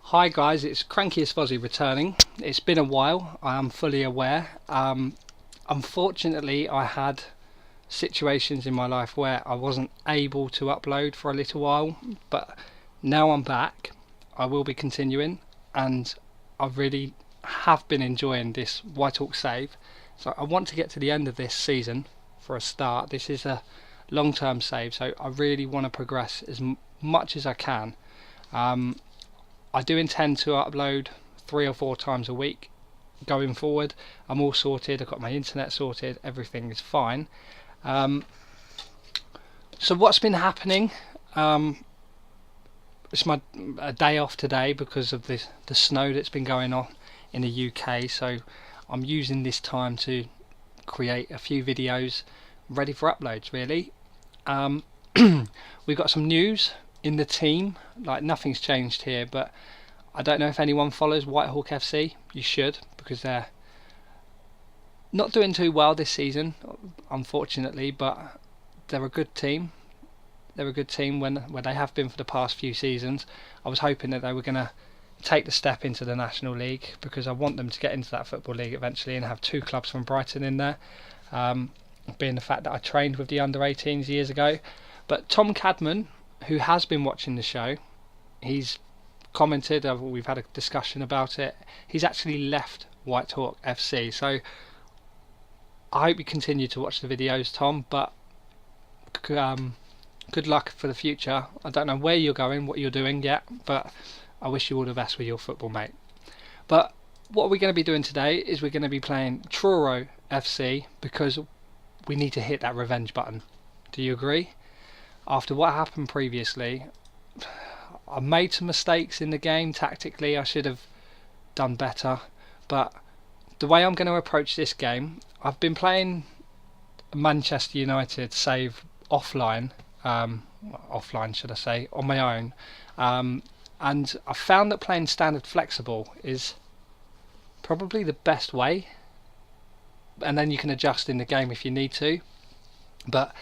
Hi guys, it's Crankiest Fozzie returning. It's been a while, I am fully aware. Unfortunately, I had situations in my life where I wasn't able to upload for a little while, but now I'm back. I will be continuing, and I really have been enjoying this Whitehawk save. So I want to get to the end of this season for a start. This is a long-term save, so I really want to progress as much as I can. I do intend to upload 3 or 4 times a week going forward. I'm all sorted, I've got my internet sorted, everything is fine. So what's been happening? It's my day off today because of the snow that's been going on in the UK, so I'm using this time to create a few videos ready for uploads really. We've got some news in the team, like nothing's changed here, but I don't know if anyone follows Whitehawk FC. You should, because they're not doing too well this season, unfortunately, but they're a good team. They're a good team when they have been for the past few seasons. I was hoping that they were going to take the step into the National League, because I want them to get into that Football League eventually and have 2 clubs from Brighton in there, being the fact that I trained with the under-18s years ago. But Tom Cadman, who has been watching the show, he's commented, we've had a discussion about it, he's actually left Whitehawk FC, so I hope you continue to watch the videos, Tom, but good luck for the future. I don't know where you're going, what you're doing yet, but I wish you all the best with your football, mate. But what we're going to be doing today is we're going to be playing Truro FC, because we need to hit that revenge button. Do you agree? After what happened previously, I made some mistakes in the game tactically. I should have done better, but the way I'm going to approach this game, I've been playing Manchester United save offline, should I say, on my own, and I found that playing standard flexible is probably the best way, and then you can adjust in the game if you need to. But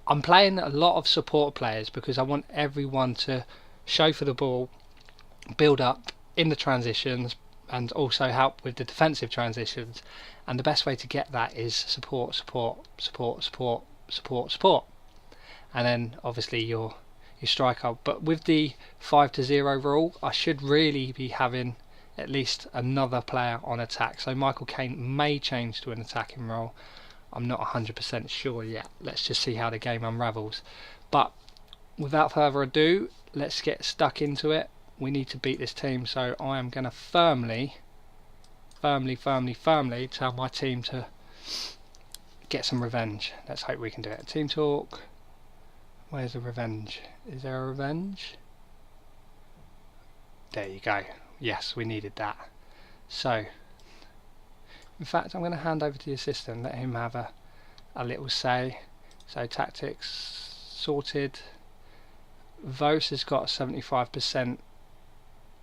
I'm playing a lot of support players because I want everyone to show for the ball, build up in the transitions, and also help with the defensive transitions. And the best way to get that is support, and then obviously your striker. But with the 5-0 rule, I should really be having at least another player on attack. So Michael Caine may change to an attacking role. I'm not 100% sure yet. Let's just see how the game unravels. But without further ado, let's get stuck into it. We need to beat this team, so I am going to firmly tell my team to get some revenge. Let's hope we can do it. Team talk. Where's the revenge? Is there a revenge? There you go. Yes, we needed that. So, in fact, I'm going to hand over to the assistant, let him have a little say. So tactics sorted. Vos has got 75%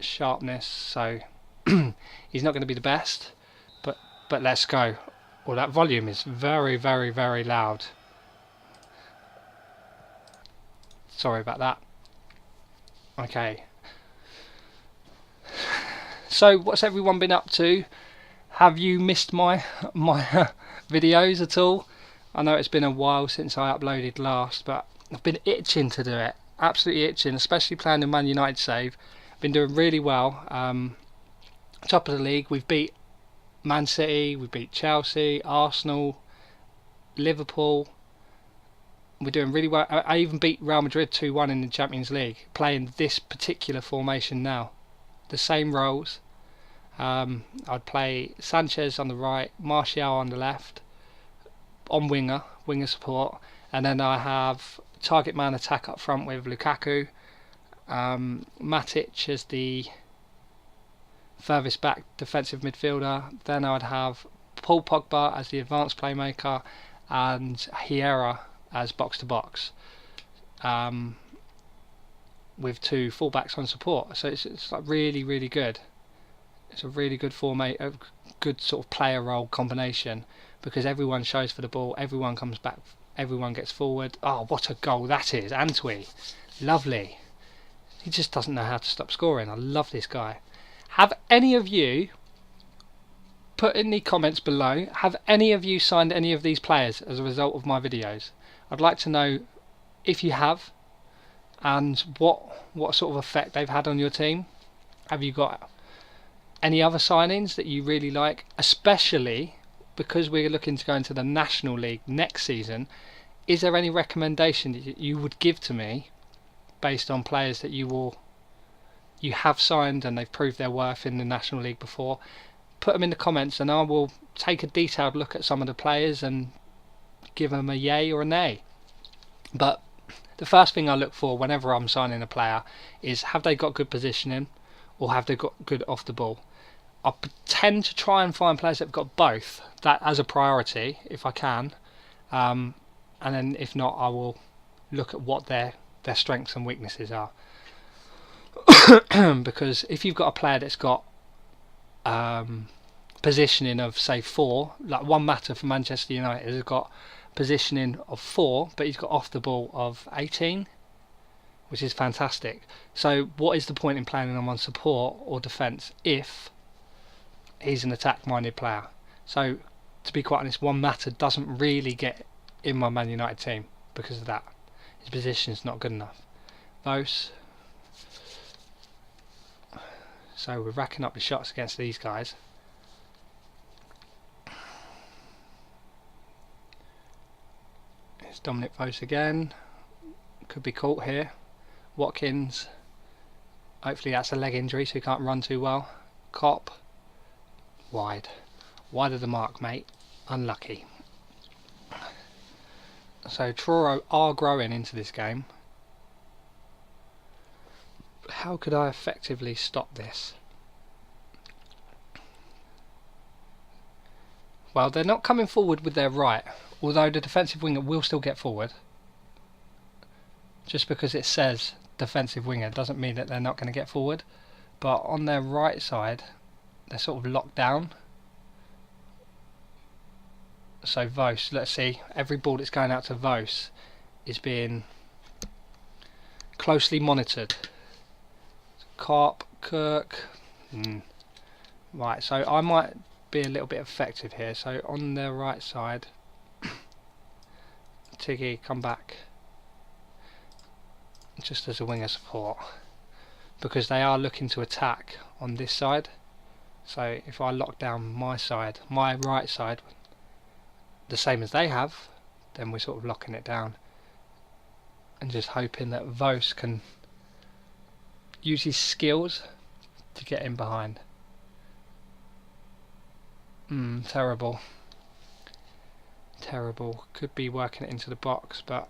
sharpness, so he's not going to be the best, but let's go. Well, that volume is very loud. Sorry about that. Okay. So what's everyone been up to? Have you missed my videos at all? I know it's been a while since I uploaded last, but I've been itching to do it. Absolutely itching, especially playing the Man United save. Been doing really well. Top of the league. We've beat Man City, we beat Chelsea, Arsenal, Liverpool. We're doing really well. I even beat Real Madrid 2-1 in the Champions League, playing this particular formation now. The same roles. I'd play Sanchez on the right, Martial on the left, on winger support, and then I have target man attack up front with Lukaku, Matic as the furthest back defensive midfielder. Then I would have Paul Pogba as the advanced playmaker, and Hierro as box to box, with 2 fullbacks on support. So it's like really good. It's a really good format, a good sort of player role combination, because everyone shows for the ball, everyone comes back, everyone gets forward. Oh, what a goal that is, Antwi. Lovely. He just doesn't know how to stop scoring. I love this guy. Have any of you, put in the comments below, have any of you signed any of these players as a result of my videos? I'd like to know if you have, and what sort of effect they've had on your team. Have you got any other signings that you really like, especially because we're looking to go into the National League next season? Is there any recommendation that you would give to me based on players that you have signed and they've proved their worth in the National League before? Put them in the comments and I will take a detailed look at some of the players and give them a yay or a nay. But the first thing I look for whenever I'm signing a player is, have they got good positioning or have they got good off the ball? I tend to try and find players that have got both, that as a priority if I can, and then if not, I will look at what their strengths and weaknesses are. Because if you've got a player that's got positioning of say 4, like Juan Mata for Manchester United has got positioning of 4, but he's got off the ball of 18, which is fantastic. So what is the point in playing him on support or defence if he's an attack minded player? So to be quite honest, Juan Mata doesn't really get in my Man United team because of that. His position is not good enough. Vos. So we're racking up the shots against these guys. It's Dominic Vos again. Could be caught here. Watkins. Hopefully that's a leg injury so he can't run too well. Cop. Wide. Wide of the mark, mate. Unlucky. So Truro are growing into this game. How could I effectively stop this? Well, they're not coming forward with their right, although the defensive winger will still get forward. Just because it says defensive winger doesn't mean that they're not going to get forward. But on their right side, they're sort of locked down. So Vos, let's see, every ball that's going out to Vos is being closely monitored. Carp, Kirk. Right, so I might be a little bit effective here. So on their right side, Tiggy, come back. Just as a winger support, because they are looking to attack on this side. So if I lock down my side, my right side, the same as they have, then we're sort of locking it down and just hoping that Vos can use his skills to get in behind. Terrible. Terrible. Could be working it into the box, but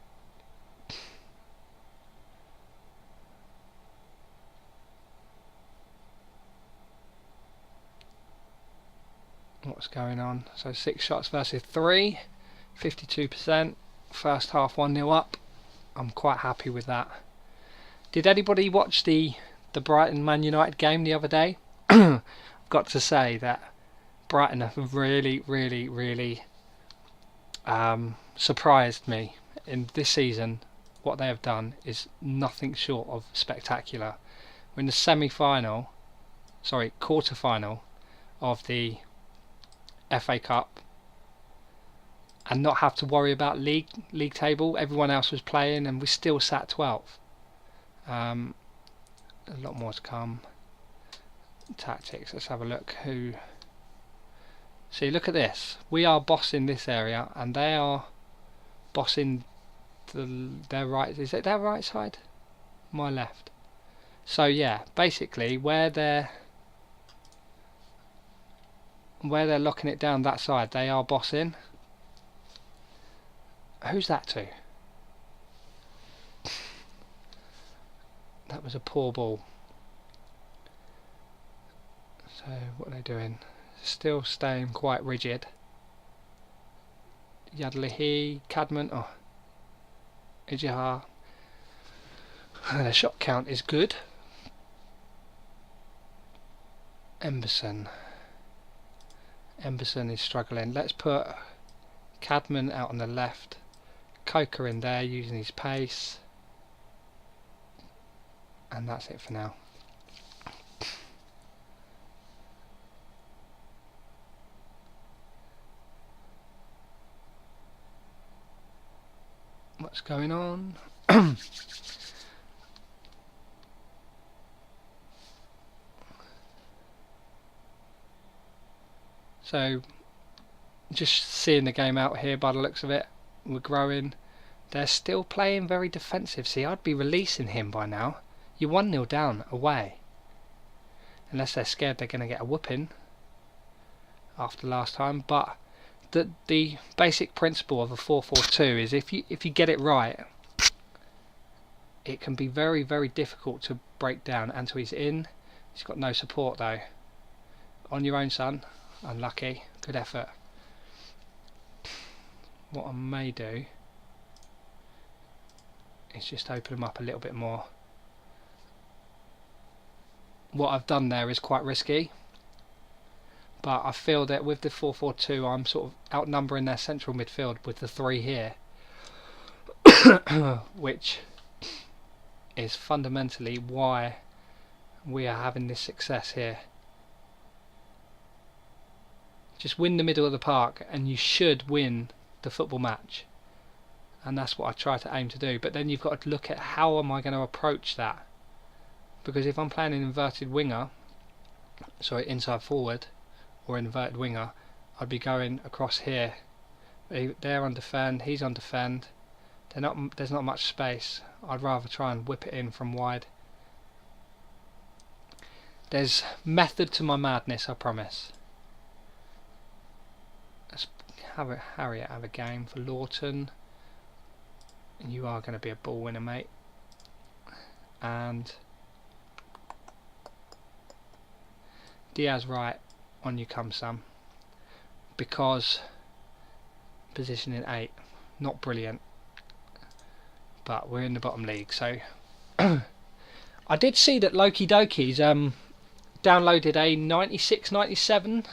what's going on? So 6 shots versus 3, 52%. First half 1-0 up. I'm quite happy with that. Did anybody watch the Brighton Man United game the other day? I've got to say that Brighton have really surprised me in this season. What they have done is nothing short of spectacular. We're in the quarter-final of the FA Cup and not have to worry about league table. Everyone else was playing and we still sat 12th. A lot more to come. Tactics, let's have a look. See, look at this. We are bossing this area and they are bossing their right. Is it their right side? My left. So yeah, basically where they're locking it down that side, they are bossing. Who's that to? That was a poor ball. So what are they doing? Still staying quite rigid. Yadlihi, Cadman, Ijihar. The shot count is good. Emberson is struggling. Let's put Cadman out on the left. Coker in there using his pace. And that's it for now. What's going on? So, just seeing the game out here by the looks of it, we're growing. They're still playing very defensive. See, I'd be releasing him by now. You're 1-0 down away. Unless they're scared they're going to get a whooping after last time. But the basic principle of a 4-4-2 is if you get it right, it can be very, very difficult to break down. Antoi's in. He's got no support though. On your own, son. Unlucky. Good effort. What I may do is just open them up a little bit more. What I've done there is quite risky, but I feel that with the 4-4-2 I'm sort of outnumbering their central midfield with the 3 here, which is fundamentally why we are having this success here. Just win the middle of the park and you should win the football match, and that's what I try to aim to do. But then you've got to look at how am I going to approach that, because if I'm playing an inverted winger, sorry, inside forward or inverted winger, I'd be going across here. They're on defend, he's on defend. There's not much space. I'd rather try and whip it in from wide. There's method to my madness, I promise. Let's have a game for Lawton. And you are going to be a ball winner, mate. And Diaz right, on you come, Sam. Because position in 8, not brilliant, but we're in the bottom league. So I did see that Loki Doki's downloaded a 96-97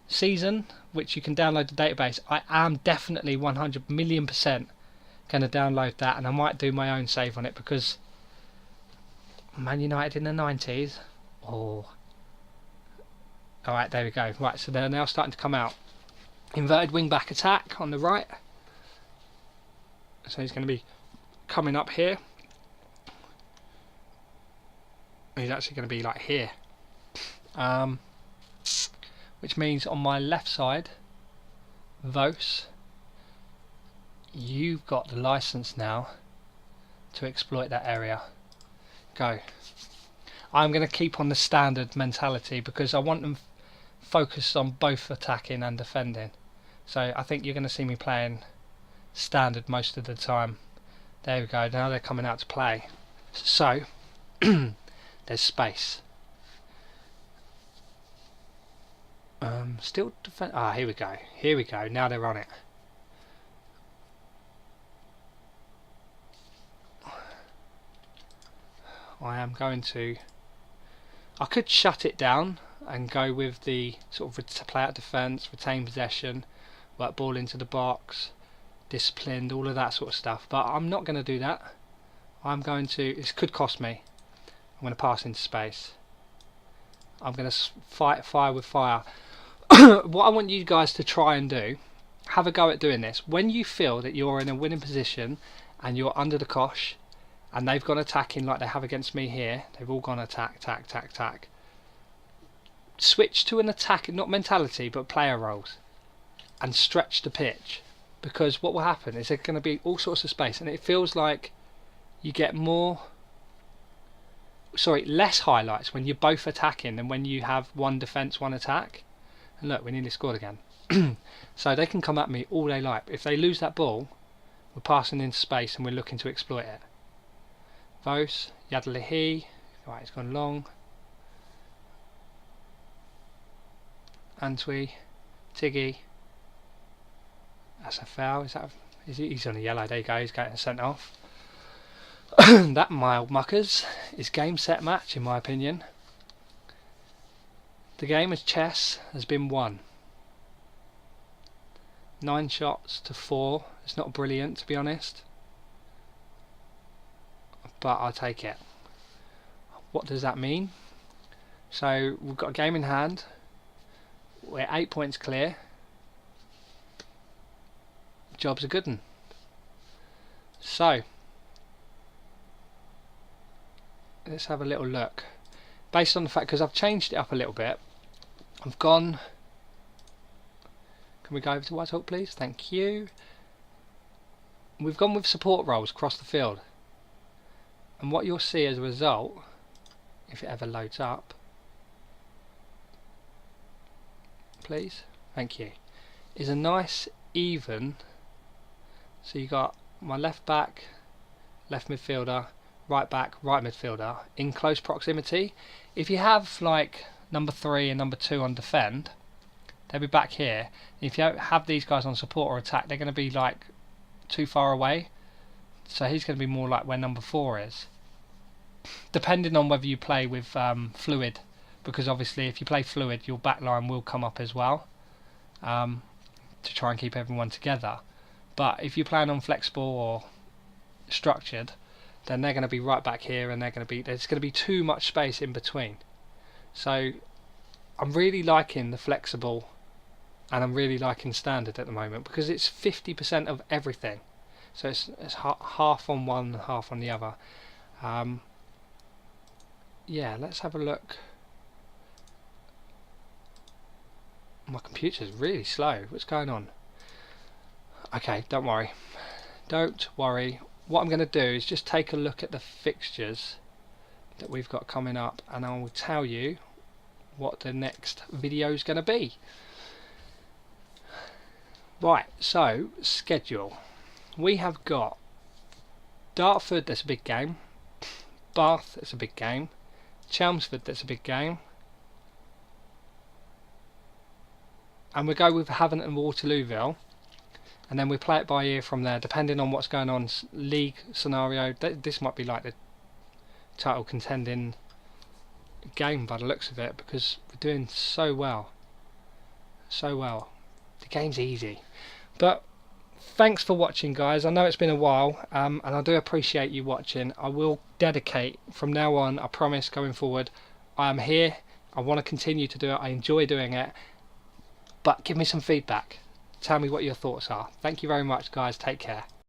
season, which you can download the database. I am definitely 100 million % going to download that, and I might do my own save on it, because Man United in the 90s. Oh, alright, there we go. Right, so they're now starting to come out. Inverted wing back attack on the right. So he's going to be coming up here. He's actually going to be like here. Which means on my left side, Vos, you've got the license now to exploit that area. Go. I'm going to keep on the standard mentality because I want them focused on both attacking and defending. So I think you're going to see me playing standard most of the time. There we go, now they're coming out to play. So there's space. Still defend. Ah, here we go. Here we go. Now they're on it. I am going to. I could shut it down and go with the sort of play out defence, retain possession, work ball into the box, disciplined, all of that sort of stuff. But I'm not going to do that. I'm going to. This could cost me. I'm going to pass into space. I'm going to fight fire with fire. What I want you guys to try and do, have a go at doing this. When you feel that you're in a winning position and you're under the cosh and they've gone attacking like they have against me here, they've all gone attack, attack, attack, attack. Switch to an attack, not mentality, but player roles, and stretch the pitch. Because what will happen is there's going to be all sorts of space, and it feels like you get less highlights when you're both attacking than when you have one defence, one attack. And look, we nearly scored again. So they can come at me all they like. If they lose that ball, we're passing into space and we're looking to exploit it. Vos, Yadalihi, right, it's gone long. Antwi, Tiggy. That's a foul. He's on a yellow. There you go. He's getting sent off. That mild muckers is game set match in my opinion. The game of chess has been won. 9 shots to 4. It's not brilliant to be honest, but I'll take it. What does that mean? So we've got a game in hand. We're 8 points clear. Job's a good one. So let's have a little look. Based on the fact, because I've changed it up a little bit, I've gone. Can we go over to Whitehawk, please? Thank you. We've gone with support roles across the field, and what you'll see as a result, if it ever loads up, please, thank you, is a nice even. So you got my left back, left midfielder, right back, right midfielder in close proximity. If you have like number 3 and number 2 on defend, they'll be back here. If you have these guys on support or attack, they're going to be like too far away. So he's going to be more like where number 4 is. Depending on whether you play with fluid, because obviously if you play fluid, your back line will come up as well, to try and keep everyone together. But if you're playing on flexible or structured, then they're going to be right back here, and there's going to be too much space in between. So I'm really liking the flexible, and I'm really liking standard at the moment, because it's 50% of everything. So it's half on one and half on the other. Yeah, let's have a look. My computer's really slow. What's going on? Okay, don't worry. Don't worry. What I'm going to do is just take a look at the fixtures that we've got coming up, and I will tell you what the next video is going to be. Right, so schedule. We have got Dartford, that's a big game. Bath, that's a big game. Chelmsford, that's a big game. And we go with Havant and Waterlooville, and then we play it by ear from there, depending on what's going on. League scenario, this might be like the title contending game by the looks of it, because we're doing so well. The game's easy. But thanks for watching, guys. I know it's been a while, and I do appreciate you watching. I will dedicate from now on, I promise, going forward. I am here. I want to continue to do it. I enjoy doing it. But give me some feedback. Tell me what your thoughts are. Thank you very much, guys. Take care.